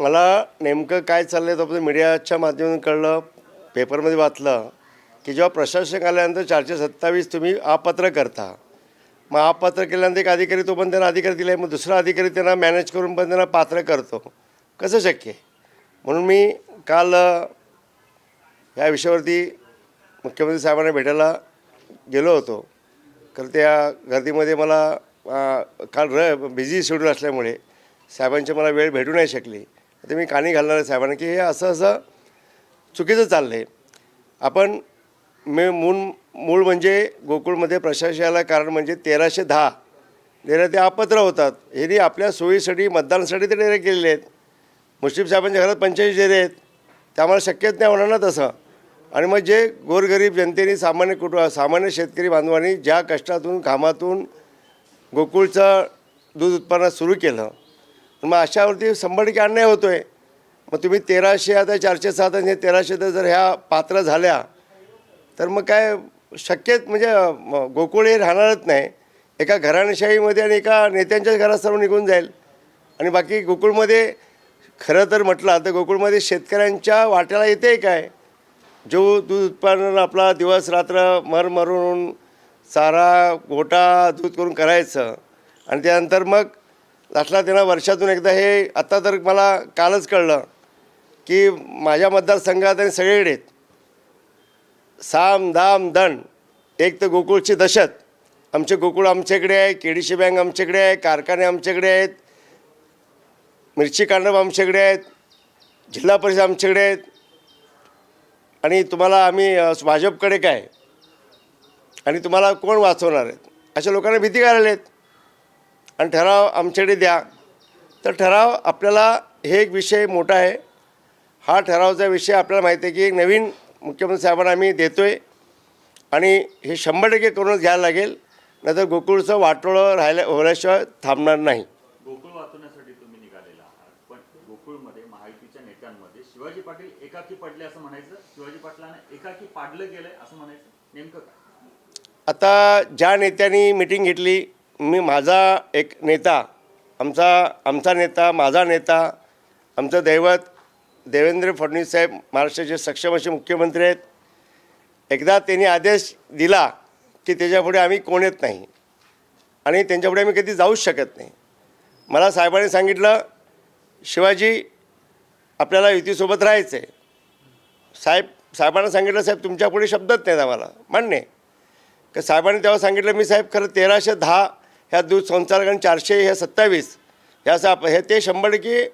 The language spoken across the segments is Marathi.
मला नेमकं काय चाललं आहे तो मीडियाच्या माध्यमातून कळलं, पेपरमध्ये वाचलं की जेव्हा प्रशासक आल्यानंतर 427 तुम्ही आपत्र करता. मग आपत्र केल्यानंतर एक अधिकारी तो पण त्यांना अधिकारी दिला आहे, मग दुसरा अधिकारी त्यांना मॅनेज करून पण त्यांना पात्र करतो. कसं शक्य आहे? म्हणून मी काल या विषयावरती मुख्यमंत्री साहेबांना भेटायला गेलो होतो. तर त्या गर्दीमध्ये मला काल बिझी शेड्यूल असल्यामुळे साहेबांची मला वेळ भेटू नाही शकली. तर मी कानी घालणार आहे साहेबांना की हे असं चुकीचं चाललं आहे. आपण मूळ म्हणजे गोकुळमध्ये प्रशासनाला कारण म्हणजे 1310 डेरे ते अपत्र होतात. हे आपल्या सोयीसाठी मतदानासाठी ते डेरे केलेले आहेत. मुश्रीफ साहेबांच्या घरात 45 डेरे आहेत. त्यामुळे शक्यच नाही होणार ना तसं. आणि मग जे गोरगरीब जनतेने सामान्य शेतकरी बांधवांनी ज्या कष्टातून कामातून गोकुळचं दूध उत्पादन सुरू केलं, मग अशावरती 100% अन्याय होतो आहे. मग तुम्ही 1300 आता 407 आणि 1300 जर ह्या पात्र झाल्या तर मग काय शक्यच म्हणजे गोकुळ हे राहणारच नाही. एका घराणेशाहीमध्ये आणि एका नेत्यांच्याच घरात सर्व निघून जाईल. आणि बाकी गोकुळमध्ये खरं तर म्हटलं तर गोकुळमध्ये शेतकऱ्यांच्या वाट्याला येते काय? जो दूध उत्पादन आपला दिवस रात्र मरून चारा गोटा दूध करून करायचं आणि त्यानंतर मग लास्टला त्यांना वर्षातून एकदा हे आत्ता तर मला कालच कळलं की माझ्या मतदारसंघात आणि सगळीकडे साम दाम दंड. एक तर गोकुळची दहशत. आमचे गोकुळ आमच्याकडे आहे, केडीसी बँक आमच्याकडे आहे, कारखाने आमच्याकडे आहेत, मिरची कांडप आमच्याकडे आहेत, जिल्हा परिषद आमच्याकडे आहेत. आणि तुम्हाला आम्ही भाजपकडे काय आणि तुम्हाला कोण वाचवणार आहेत अशा लोकांना भीती घालले आहेत. आणि ठराव आमच्याकडे द्या. तर ठराव आपल्याला हे एक विषय मोठा आहे. हा ठरावचा विषय आपल्याला माहिती आहे की एक नवीन मुख्यमंत्री साहेबांना आम्ही देतो आहे आणि हे 100% करूनच घ्यायला लागेल. नाहीतर गोकुळचं वाटोळं होण्याशिवाय थांबणार नाही. गोकुळ वाचवण्यासाठी तुम्ही निघालेला आहात, पण गोकुळमध्ये महायुतीच्या नेत्यांमध्ये शिवाजी पाटील एकाकी पडले असं म्हणायचं, शिवाजी पाटलांना एकाकी पाडलं गेलंय असं म्हणायचं, नेमकं काय? आता ज्या नेत्यांनी मिटिंग घेतली, माझा एक नेता, आमचा नेता, माझा नेता, आमचं दैवत देवेंद्र फडणवीस साहेब महाराष्ट्राचे सक्षम असे मुख्यमंत्री आहेत. एकदा त्यांनी आदेश दिला की त्याच्यापुढे आम्ही कोण येत नाही आणि त्यांच्यापुढे आम्ही कधी जाऊच शकत नाही. मला साहेबांनी सांगितलं शिवाजी आपल्याला युतीसोबत राहायचं आहे. साहेबांना सांगितलं साहेब तुमच्यापुढे शब्दच नाहीत आम्हाला मान्य आहे. का साहेबांनी तेव्हा सांगितलं मी साहेब खरं 1310 ह्या दूध संचालक आणि 400 ह्या 27 हे ते 100%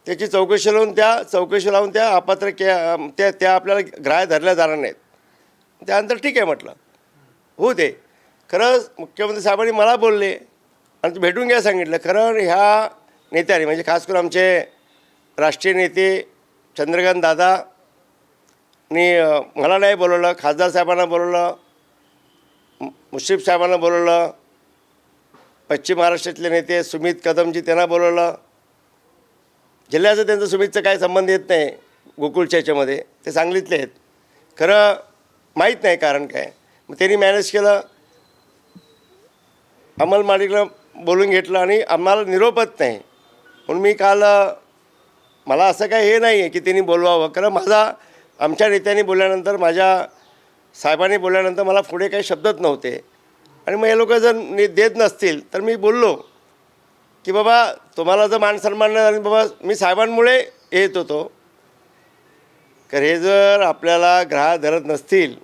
त्याची चौकशी लावून त्या अपात्र त्या आपल्याला ग्राह्य धरल्या जाणार नाहीत. त्यानंतर ठीक आहे म्हटलं हो ते खरंच मुख्यमंत्री साहेबांनी मला बोलले आणि ते भेटून घ्या सांगितलं. खरं ह्या नेत्याने म्हणजे खास करून आमचे राष्ट्रीय नेते चंद्रकांत दादानी मला नाही बोलवलं, खासदार साहेबांना बोलवलं, मुश्रीफ साहेबांना बोलवलं, पश्चिम महाराष्ट्रातले नेते सुमित कदमजी त्यांना बोलवलं. जिल्ह्याचं त्यांचं सुमितचं काही संबंध येत नाही गोकुळच्या ह्याच्यामध्ये, ते सांगलीतले आहेत. खरं माहीत नाही कारण काय. मग त्यांनी मॅनेज केलं, अमल माडिकला बोलून घेतलं आणि आम्हाला निरोपच नाही. म्हणून मी काल मला असं काय हे नाही आहे की त्यांनी बोलवावं. खरं आमच्या नेत्यांनी बोलल्यानंतर माझ्या साहेबांनी बोलल्यानंतर मला पुढे काही शब्दच नव्हते. आणि मग हे लोक जर देत नसतील तर मी बोललो की बाबा तुम्हाला जर मान सन्मान नाही आणि बाबा मी साहेबांमुळे येत होतो. तर हे जर आपल्याला ग्राह्य धरत नसतील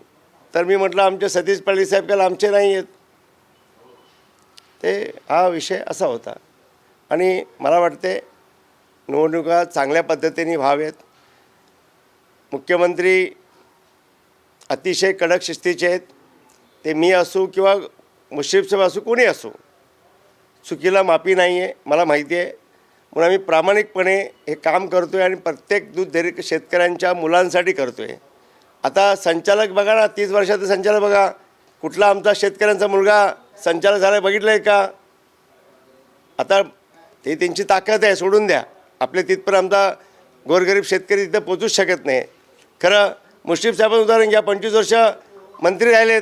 तर मी म्हटलं आमचे सतीश पाटील साहेब काल आमचे नाही आहेत. ते हा विषय असा होता. आणि मला वाटते निवडणुका चांगल्या पद्धतीने व्हावेत. मुख्यमंत्री अतिशय कडक शिस्तीचे आहेत. ते मी असू किंवा मुश्रीफ साहेब असू कोणी असू, चुकीला माफी नाही आहे मला माहिती आहे. म्हणून आम्ही प्रामाणिकपणे हे काम करतो आहे आणि प्रत्येक दूध डेअरी शेतकऱ्यांच्या मुलांसाठी करतो आहे. आता संचालक बघा ना, 30 वर्षाचा संचालक बघा, कुठला आमचा शेतकऱ्यांचा मुलगा संचालक झाला बघितलं आहे का? आता ते त्यांची ताकद आहे, सोडून द्या. आपले तिथपर्यंत आमचा गोरगरीब शेतकरी तिथं पोचूच शकत नाही. खरं मुश्रीफ साहेबांचं उदाहरण घ्या, 25 वर्ष मंत्री राहिलेत.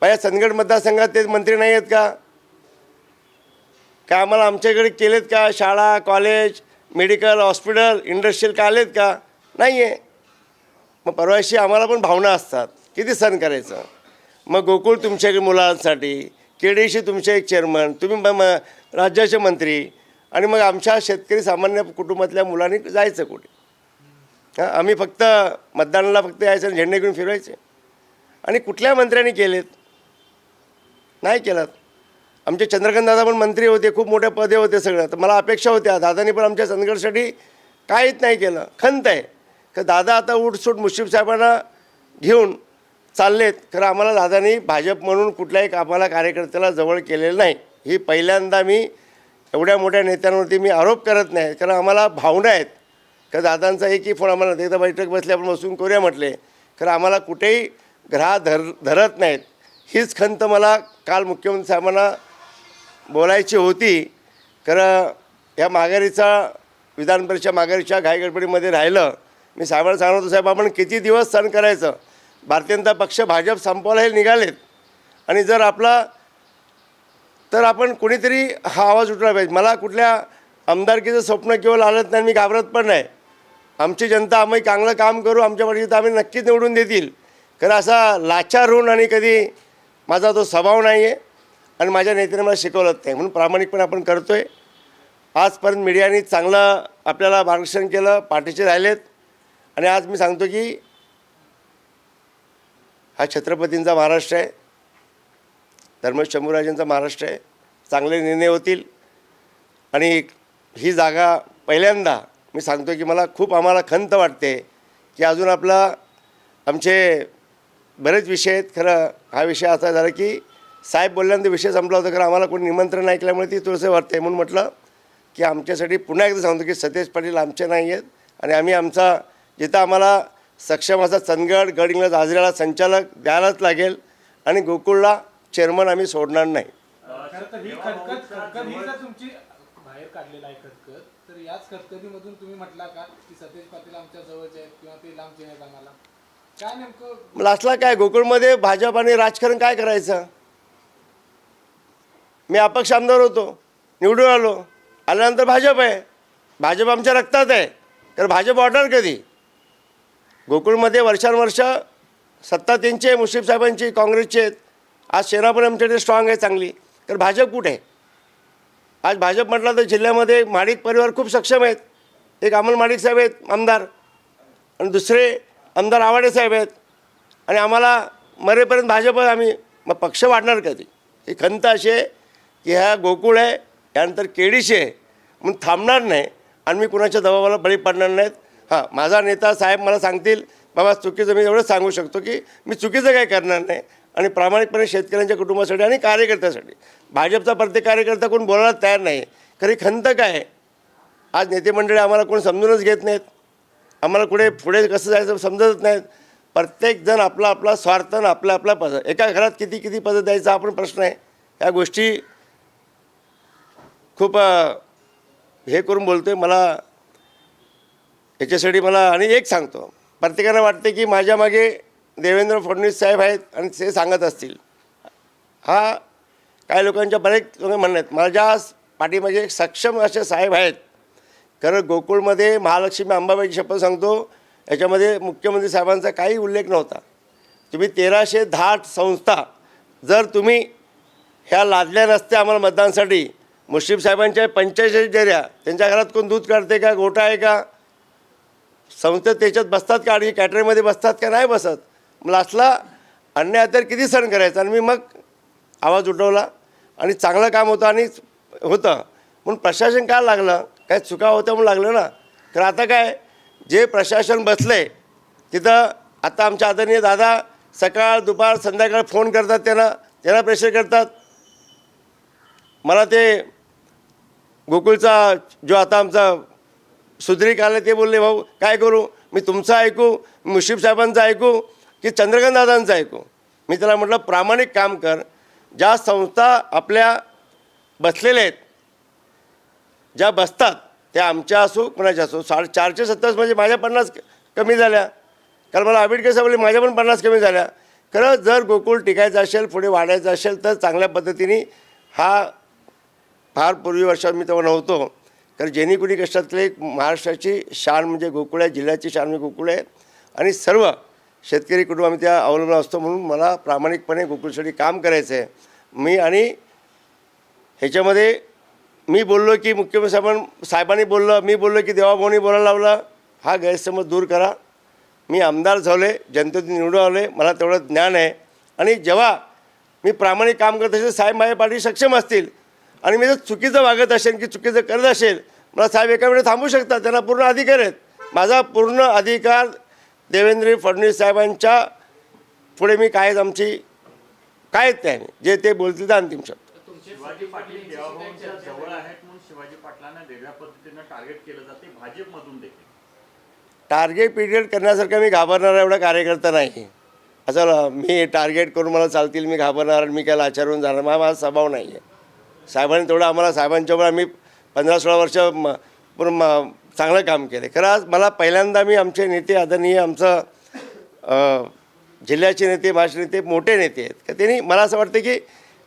माझ्या चंदगड मतदारसंघात ते मंत्री नाही आहेत का? काय आम्हाला आमच्याकडे केलेत का? शाळा कॉलेज मेडिकल हॉस्पिटल इंडस्ट्रियल काय आलेत का? नाही आहे. मग परवाशी आम्हाला पण भावना असतात, किती सहन करायचं. मग गोकुळ तुमच्या मुलांसाठी, KDC तुमचे एक चेअरमन, तुम्ही राज्याचे मंत्री, आणि मग आमच्या शेतकरी सामान्य कुटुंबातल्या मुलांनी जायचं कुठे? हां, आम्ही फक्त मतदानाला फक्त यायचं आणि झेंडे घेऊन फिरवायचे. आणि कुठल्या मंत्र्यांनी केलेत? नाही केलं. आमचे चंद्रकांत दादा पण मंत्री होते, खूप मोठे पदे होते सगळं. तर मला अपेक्षा होत्या दादांनी पण आमच्या चंदगडसाठी काहीच नाही केलं. खंत आहे की दादा आता उठसूट मुश्रीफ साहेबांना घेऊन चाललेत. खरं आम्हाला दादांनी भाजप म्हणून कुठल्याही आम्हाला कार्यकर्त्याला जवळ केलेलं नाही. ही पहिल्यांदा मी एवढ्या मोठ्या नेत्यांवरती मी आरोप करत नाही, कारण आम्हाला भावना आहेत. का दादांचा एकही फोन आम्हाला एकदा बैठक बसली आपण बसून करूया म्हटले, खरं आम्हाला कुठेही धरत नाहीत. हीच खंत मला काल मुख्यमंत्री साहेबांना बोलायची होती. खरं या माघारीचा विधान परिषद माघारीच्या घाईगडबडीमध्ये राहिलं. मी साहेबांना सांगत होतो, साहेब आपण किती दिवस सहन करायचं? भारतीय जनता पक्ष भाजप संपवायला हे निघालेत, आणि जर आपला तर आपण कुणीतरी हा आवाज उठला पाहिजे. मला कुठल्या आमदारकीचं स्वप्न केवळ आलंच नाही, मी घाबरत पण नाही. आमची जनता आम्ही चांगलं काम करू, आमच्या पाठीशी तर आम्ही नक्कीच निवडून देतील. खरं असा लाचार होऊन आणि कधी माझा तो स्वभाव नाही आहे, आणि माझ्या नेत्याने मला शिकवलंच नाही, म्हणून प्रामाणिकपणे आपण करतो आहे. आजपर्यंत मीडियाने चांगलं आपल्याला मार्गदर्शन केलं, पाठीचे राहिलेत. आणि आज मी सांगतो की हा छत्रपतींचा महाराष्ट्र आहे, धर्मेश शंभूराजांचा महाराष्ट्र आहे. चांगले निर्णय होतील. आणि ही जागा पहिल्यांदा मी सांगतो की मला खूप आम्हाला खंत वाटते की अजून आमचे बरेच विषय आहेत. खरं हा विषय असा झाला की साहेब बोलल्यानंतर विषय संपला होता, खरं आम्हाला कोणी निमंत्रण नाही केल्यामुळे ती थोडंसं वाटते. म्हणून म्हटलं की आमच्यासाठी पुन्हा एकदा सांगतो की सतेज पाटील आमचे नाही आहेत, आणि आम्ही आमचा जिथं आम्हाला सक्षम असा चंदगड गडहिंग्लज आजऱ्याला संचालक द्यायलाच लागेल, आणि गोकुळला चेअरमन आम्ही सोडणार नाही. खरं तर ही खतखत ही जर तुमची बाहेर काढलेला आहे खतखत, तर याच खतखतीमधून तुम्ही म्हटला का की सतेज पाटील आमच्या जवळचे आहेत किंवा ते लांबचे आहेत आम्हाला? काय नेमकं लास्टला काय गोकुळमध्ये भाजप आणि राजकारण काय करायचं? मी अपक्ष आमदार होतो, निवडून आल्यानंतर भाजप आहे. भाजप आमच्या रक्तात आहे. तर भाजप वाटणार कधी? गोकुळमध्ये वर्षानुवर्ष सत्ता त्यांची आहे, मुश्रीफ साहेबांची, काँग्रेसची आहेत. आज सेना पण आमच्याकडे स्ट्रॉंग आहे चांगली. तर भाजप कुठे आहे? आज भाजप म्हटलं तर जिल्ह्यामध्ये माडिक परिवार खूप सक्षम आहेत. एक अमल माडिक साहेब आहेत आमदार, आणि दुसरे आमदार आवाडे साहेब आहेत, आणि आम्हाला मरेपर्यंत भाजप आहे आम्ही. मग पक्ष वाढणार कधी? ही खंत अशी आहे की ह्या गोकुळ आहे, यानंतर KDC आहे, म्हणून थांबणार नाही, आणि मी कुणाच्या दबावाला बळी पडणार नाहीत. हां, माझा नेता साहेब मला सांगतील बाबा चुकीचं, मी एवढंच सांगू शकतो की मी चुकीचं काही करणार नाही, आणि प्रामाणिकपणे शेतकऱ्यांच्या कुटुंबासाठी आणि कार्यकर्त्यासाठी. भाजपचा प्रत्येक कार्यकर्ता कोण बोलायला तयार नाही. खरी खंत काय? आज नेते मंडळी आम्हाला कोण समजूनच घेत नाहीत. आम्हाला पुढे कसं जायचं समजतच नाहीत. प्रत्येकजण आपला आपला स्वार्थ आणि आपला पद. एका घरात किती पद द्यायचा हा पण प्रश्न आहे. या गोष्टी खूप हे करून बोलतो आहे. मला याच्यासाठी आणि एक सांगतो, प्रत्येकाला वाटते की माझ्या मागे देवेंद्र फडणवीस साहेब आहेत आणि ते सांगत असतील. हा काही लोकांच्या बरेच लोक म्हणत आहेत. माझ्या पाठीमागे एक सक्षम असे साहेब आहेत. खरं गोकुळमध्ये महालक्ष्मी अंबाबाईची शपथ सांगतो, याच्यामध्ये मुख्यमंत्री साहेबांचा काही उल्लेख नव्हता. तुम्ही 1310 संस्था जर तुम्ही ह्या लादल्या नसत्या आम्हाला मतदानासाठी, मुश्रीफ साहेबांच्या 45 डेऱ्या, त्यांच्या घरात कोण दूध काढते का, गोठा आहे का, संस्थेत त्याच्यात बसतात का, आणि कॅटरिंगमध्ये बसतात का, नाही बसत. मला असला अन्याय तर किती सहन करायचा. आणि मी मग आवाज उठवला, आणि चांगलं काम होतं आणि होतं म्हणून प्रशासन काय लागलं, काय चुका होत्या म्हणून लागलं ना. तर आता काय, जे प्रशासन बसलं आहे तिथं आता आमच्या आदरणीय दादा सकाळ दुपार संध्याकाळ फोन करतात, त्यांना प्रेशर करतात. मला ते गोकुळचा जो आता आमचा सुधीर आले ते बोलले, भाऊ काय करू, मी तुमचं ऐकू, मुश्रीफ साहेबांचं ऐकू की चंद्रकांत दादांचं ऐकू? मी त्याला म्हटलं प्रामाणिक काम कर. ज्या संस्था आपल्या बसलेल्या आहेत, ज्या बसतात त्या आमच्या असो कोणाच्या असो, 427 म्हणजे माझ्या 50 कमी झाल्या. कारण मला आबिडकर साहेब बोलले माझ्या पण 50 कमी झाल्या. खरं जर गोकुळ टिकायचं असेल, पुढे वाढायचं असेल तर चांगल्या पद्धतीने हा फार पूर्वी वर्षात मी तेव्हा नव्हतो, कारण जेणे कुणी कष्टातले महाराष्ट्राची शान म्हणजे गोकुळ आहे, जिल्ह्याची शान म्हणजे गोकुळ आहे आणि सर्व शेतकरी कुटुंब आम्ही त्या अवलंबून असतो. म्हणून मला प्रामाणिकपणे गोकुळसाठी काम करायचं आहे. मी आणि ह्याच्यामध्ये मी बोललो की मुख्यमंत्री साहेबांनी बोललं, मी बोललो की देवाभाऊनी बोलायला लावला, हा गैरसमज दूर करा. मी आमदार झाले, जनतेतून निवडून आले, मला तेवढं ज्ञान आहे आणि जेव्हा मी प्रामाणिक काम करत असेल साहेब माझ्या पाठी सक्षम असतील आणि मी जर चुकीचं वागत असेल की चुकीचं करत असेल मला साहेब एका वेळेस थांबू शकतात, त्यांना पूर्ण अधिकार आहेत. माझा पूर्ण अधिकार देवेंद्र फडणवीस साहेबांच्या पुढे मी काय आमची काय ते जे ते बोलतील ते अंतिम शब्द. शिवाजी पाटील देवाभाऊंच्या जवळ आहेत म्हणून शिवाजी पाटलांना वेगळ्या पद्धतीनं टार्गेट केलं जाते भाजपमधून देखील. टार्गेट पिरियड करण्यासारखा मी घाबरणारा एवढा कार्यकर्ता नाही. असं मी टार्गेट करून मला चालतील, मी घाबरणार आणि मी काय लाचारून जाणार, माझा स्वभाव नाही आहे. साहेबांनी तेवढं आम्हाला साहेबांच्यावर आम्ही 15-16 वर्ष पूर्ण चांगलं काम केलं. खरं आज मला पहिल्यांदा मी आमचे नेते आदरणीय आमचं जिल्ह्याचे नेते महाराष्ट्र नेते मोठे नेते आहेत का त्यांनी मला असं वाटतं की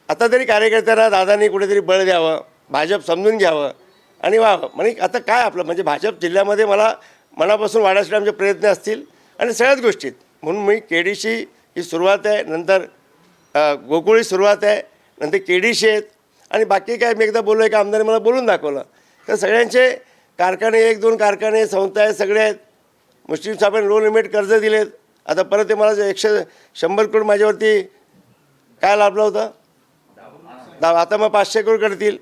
आता तरी कार्यकर्त्यांना दादांनी कुठेतरी बळ द्यावं, भाजप समजून घ्यावं आणि व्हावं. म्हणजे आता काय आपलं म्हणजे भाजप जिल्ह्यामध्ये मला मनापासून वाढायसाठी आमचे प्रयत्न असतील आणि सगळ्याच गोष्टीत. म्हणून मी केडीशी ही सुरुवात आहे, नंतर गोकुळी सुरुवात आहे, नंतर केडीशी आहेत आणि बाकी काय मी एकदा बोललो आहे की आमदारांनी मला बोलून दाखवलं. तर सगळ्यांचे कारखाने 1-2 कारखाने संस्था आहेत, सगळे आहेत. मुस्लिम साहेबांनी लो लिमिट कर्ज दिलेत. आता परत ते मला 100 करोड माझ्यावरती काय लाभलं होतं, आता मग 500 करोड करतील.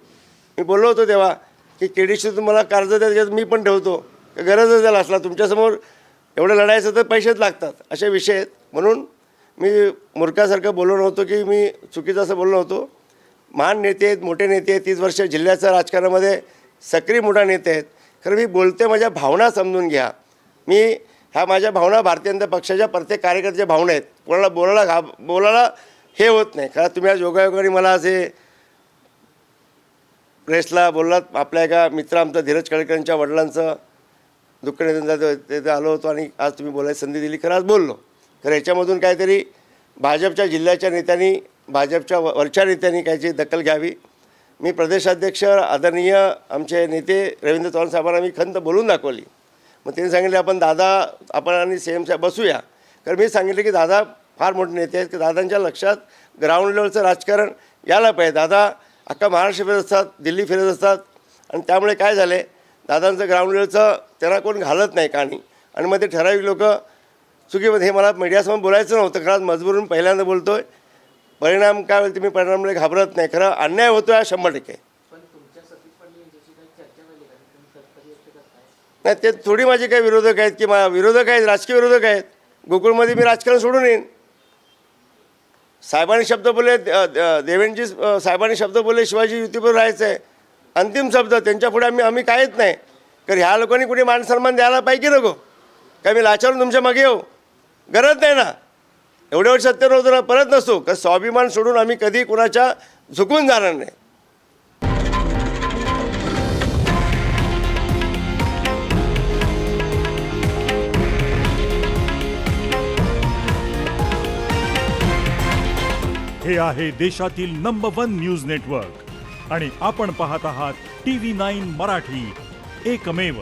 मी बोललो होतो तेव्हा की केडीशी तुम्हाला कर्ज द्या, त्याच्यात मी पण ठेवतो, गरजच झाला असला तुमच्यासमोर एवढं लढायचं तर पैसेच लागतात, असे विषय आहेत. म्हणून मी मूर्खासारखं बोललो नव्हतो की मी चुकीचं असं बोललो नव्हतो. महान नेते आहेत, मोठे नेते आहेत, 30 वर्ष जिल्ह्याच्या राजकारणामध्ये सक्रिय मोठा नेते आहेत. खरं मी बोलते माझ्या भावना समजून घ्या. मी ह्या माझ्या भावना भारतीय जनता पक्षाच्या प्रत्येक कार्यकर्त्याच्या भावना आहेत. कोणाला बोलायला हे होत नाही. खरं तुम्ही आज योगायोगाने मला असे प्रेसला बोललात. आपल्या एका मित्र आमचा धीरज कळकरांच्या वडिलांचं दुःख निधन तिथे आलो होतो आणि आज तुम्ही बोलायची संधी दिली. खरं आज बोललो. खरं याच्यामधून काहीतरी भाजपच्या जिल्ह्याच्या नेत्यांनी, भाजपच्या वरच्या नेत्यांनी काहीची दखल घ्यावी. मी प्रदेशाध्यक्ष आदरणीय आमचे नेते रवींद्र चव्हाण साहेबांना मी खंत बोलून दाखवली. मग त्यांनी सांगितले आपण आणि CM साहेब बसूया. कारण मी सांगितलं की दादा फार मोठे नेते आहेत की दादांच्या लक्षात ग्राउंड लेवलचं राजकारण यायला पाहिजे. दादा अख्खा महाराष्ट्र फिरत असतात, दिल्ली फिरत असतात आणि त्यामुळे काय झालं आहे दादांचं ग्राउंड लेवलचं त्यांना कोण घालत नाही कानी आणि मग ते ठराविक लोक चुकीमध्ये. हे मला मीडियासमोर बोलायचं नव्हतं, खरं मजबूरून पहिल्यांदा बोलतो आहे. परिणाम काय होईल तुम्ही परिणामाला घाबरत नाही. खरं अन्याय होतो आहे 100%. नाही ते थोडी माझे काही विरोधक आहेत की विरोधक आहेत, राजकीय विरोधक आहेत. गोकुळमध्ये मी राजकारण सोडून येईन. साहेबांनी शब्द बोलले, देवेंद्रजी साहेबांनी शब्द बोलले शिवाजी युतीवर राहायचं आहे, अंतिम शब्द. त्यांच्या पुढे आम्ही काहीच नाही. कारण ह्या लोकांनी कुठे मान सन्मान द्यायला पाहिजे नको काय मी लाचारून तुमच्या मागे येऊ, गरज नाही ना. एवढ्या वर्ष सत्य नव्हतं ना, परत नसतो. कारण स्वाभिमान सोडून आम्ही कधी कुणाच्या झुकून जाणार नाही. हे आहे देशातील नंबर 1 न्यूज नेटवर्क आणि आपण पाहत आहात TV9 मराठी, एकमेव.